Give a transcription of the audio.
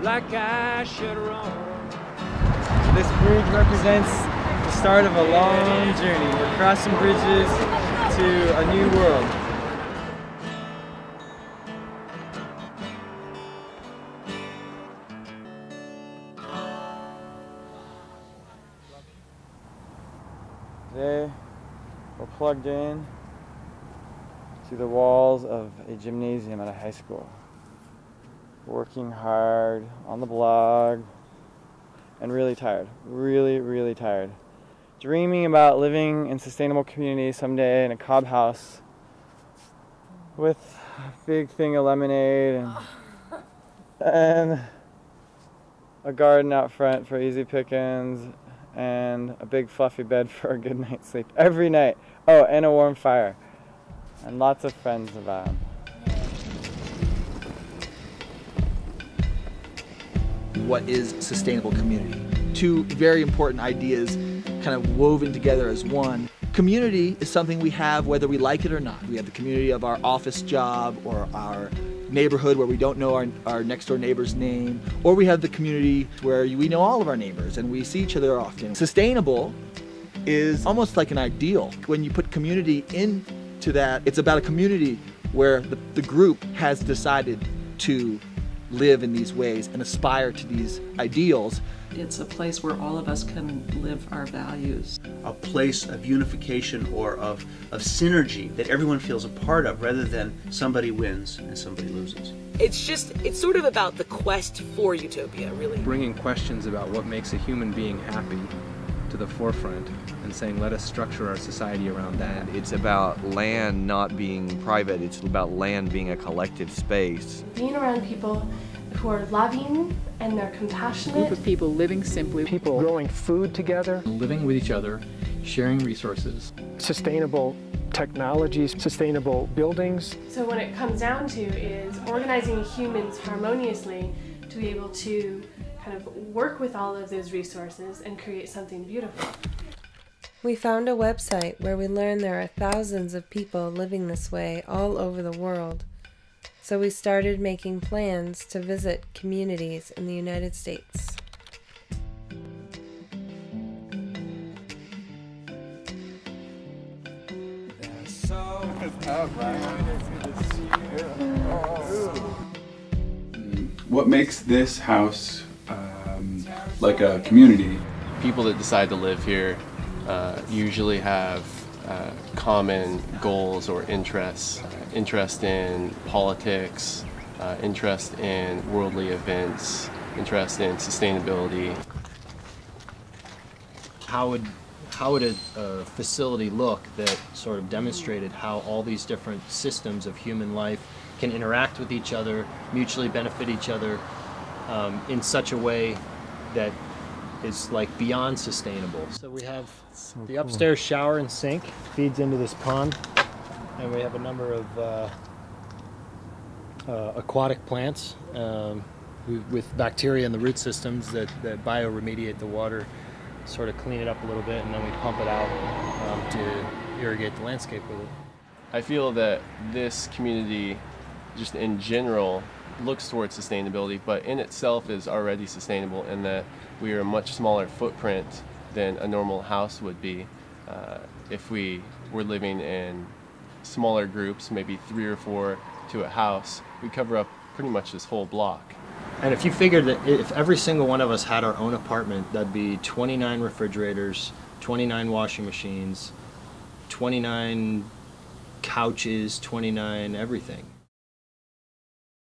like I should roam. This bridge represents the start of a long journey. We're crossing bridges to a new world. Today, we're plugged in to the walls of a gymnasium at a high school. Working hard on the blog and really tired, really tired. Dreaming about living in sustainable communities someday in a cob house with a big thing of lemonade and a garden out front for easy pickings and a big fluffy bed for a good night's sleep every night. Oh, and a warm fire. And lots of friends around. What is sustainable community? Two very important ideas kind of woven together as one. Community is something we have whether we like it or not. We have the community of our office job or our neighborhood where we don't know our next door neighbor's name, or we have the community where we know all of our neighbors and we see each other often. Sustainable is almost like an ideal. When you put community into that, it's about a community where the group has decided to live in these ways and aspire to these ideals. It's a place where all of us can live our values. A place of unification or of synergy that everyone feels a part of, rather than somebody wins and somebody loses. It's sort of about the quest for utopia, really. Bringing questions about what makes a human being happy to the forefront and saying, let us structure our society around that. It's about land not being private, it's about land being a collective space. Being around people who are loving and they're compassionate. A group of people living simply. People growing food together. Living with each other, sharing resources. Sustainable technologies, sustainable buildings. So what it comes down to is organizing humans harmoniously to be able to kind of work with all of those resources and create something beautiful. We found a website where we learned there are thousands of people living this way all over the world. So we started making plans to visit communities in the United States. What makes this house like a community? People that decide to live here usually have common goals or interests, interest in politics, interest in worldly events, interest in sustainability. How would a facility look that sort of demonstrated how all these different systems of human life can interact with each other, mutually benefit each other in such a way that is like beyond sustainable. So we have the upstairs shower and sink feeds into this pond, and we have a number of aquatic plants with bacteria in the root systems that bioremediate the water, sort of clean it up a little bit, and then we pump it out to irrigate the landscape with it. I feel that this community, just in general, looks towards sustainability, but in itself is already sustainable in that we are a much smaller footprint than a normal house would be. If we were living in smaller groups, maybe 3 or 4 to a house, we cover up pretty much this whole block. And if you figured that if every single one of us had our own apartment, that'd be 29 refrigerators, 29 washing machines, 29 couches, 29 everything.